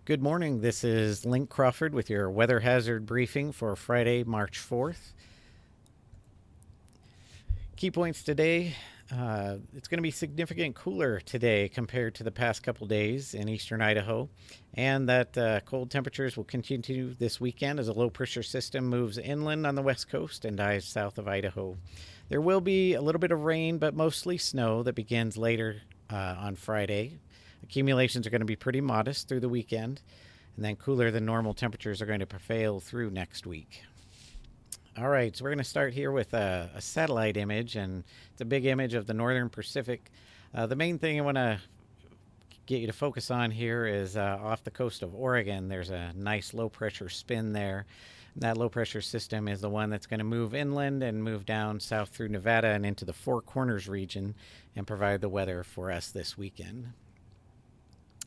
Good morning. This is Link Crawford with your weather hazard briefing for Friday, March 4th. Key points today. It's going to be significant cooler today compared to the past couple days in eastern Idaho, and that cold temperatures will continue this weekend as a low pressure system moves inland on the west coast and dives south of Idaho. There will be a little bit of rain, but mostly snow that begins later on Friday. Accumulations are going to be pretty modest through the weekend, and then cooler than normal temperatures are going to prevail through next week. All right, so we're going to start here with a satellite image, and it's a big image of the northern Pacific. The main thing I want to get you to focus on here is off the coast of Oregon. There's a nice low pressure spin there. That low pressure system is the one that's going to move inland and move down south through Nevada and into the Four Corners region and provide the weather for us this weekend.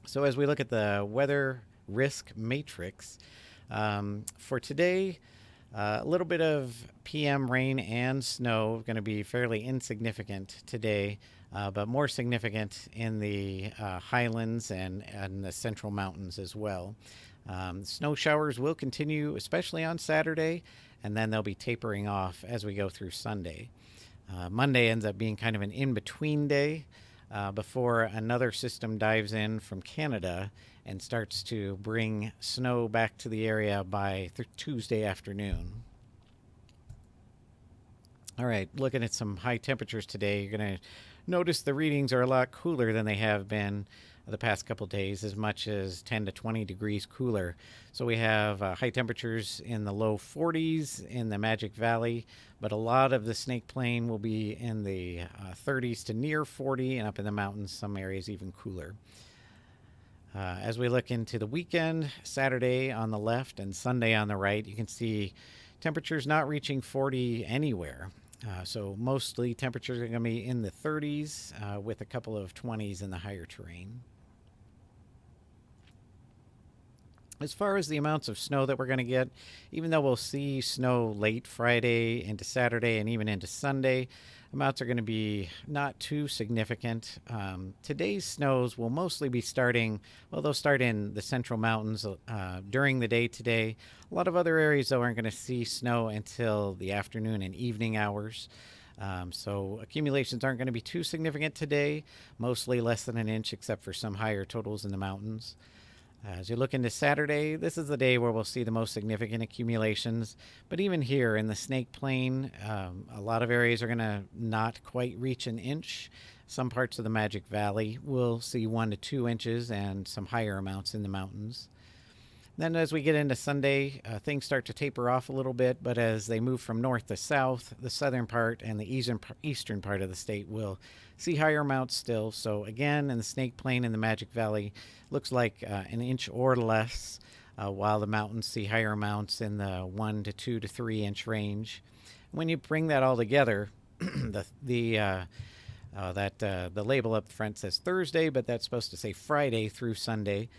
So as we look at the weather risk matrix for today, a little bit of PM rain and snow going to be fairly insignificant today, but more significant in the highlands and the central mountains as well. Snow showers will continue, especially on Saturday, and then they'll be tapering off as we go through Sunday. Monday ends up being kind of an in-between day before another system dives in from Canada and starts to bring snow back to the area by Tuesday afternoon. All right, looking at some high temperatures today, you're going to notice the readings are a lot cooler than they have been the past couple days, as much as 10 to 20 degrees cooler. So we have high temperatures in the low 40s in the Magic Valley, but a lot of the Snake Plain will be in the 30s to near 40, and up in the mountains, some areas even cooler. As we look into the weekend, Saturday on the left and Sunday on the right, you can see temperatures not reaching 40 anywhere. So mostly temperatures are going to be in the 30s with a couple of 20s in the higher terrain. As far as the amounts of snow that we're going to get, even though we'll see snow late Friday into Saturday and even into Sunday, amounts are going to be not too significant. Today's snows will mostly be starting, well, they'll start in the central mountains during the day today. A lot of other areas, though, aren't going to see snow until the afternoon and evening hours. So accumulations aren't going to be too significant today, mostly less than an inch, except for some higher totals in the mountains. As you look into Saturday, this is the day where we'll see the most significant accumulations. But even here in the Snake Plain, a lot of areas are going to not quite reach an inch. Some parts of the Magic Valley will see 1 to 2 inches and some higher amounts in the mountains. Then as we get into Sunday, things start to taper off a little bit, but as they move from north to south, the southern part and the eastern part of the state will see higher amounts still. So again, in the Snake Plain and the Magic Valley, looks like an inch or less, while the mountains see higher amounts in the 1 to 2 to 3 inch range. When you bring that all together, the label up front says Thursday, but that's supposed to say Friday through Sunday.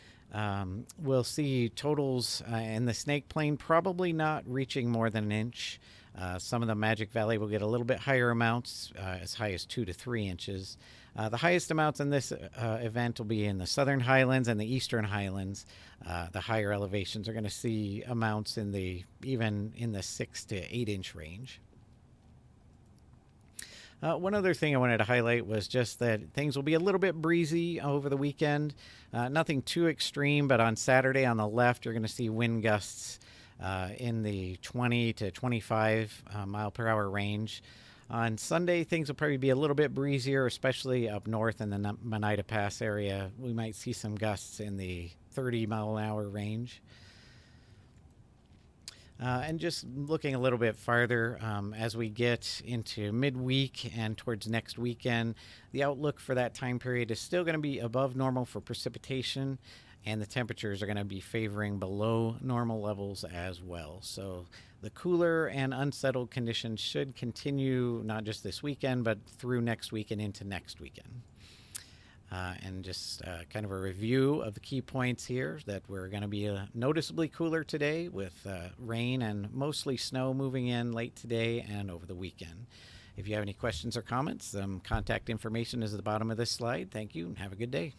We'll see totals in the Snake Plain probably not reaching more than an inch. Some of the Magic Valley will get a little bit higher amounts, as high as 2 to 3 inches. The highest amounts in this event will be in the southern highlands and the eastern highlands. The higher elevations are going to see amounts even in the 6 to 8 inch range. One other thing I wanted to highlight was just that things will be a little bit breezy over the weekend. Nothing too extreme, but on Saturday on the left, you're going to see wind gusts in the 20 to 25 mile per hour range. On Sunday, things will probably be a little bit breezier, especially up north in the Monida Pass area. We might see some gusts in the 30 mile an hour range. And just looking a little bit farther as we get into midweek and towards next weekend, the outlook for that time period is still going to be above normal for precipitation, and the temperatures are going to be favoring below normal levels as well. So the cooler and unsettled conditions should continue not just this weekend, but through next week and into next weekend. And just kind of a review of the key points here, that we're going to be noticeably cooler today with rain and mostly snow moving in late today and over the weekend. If you have any questions or comments, contact information is at the bottom of this slide. Thank you and have a good day.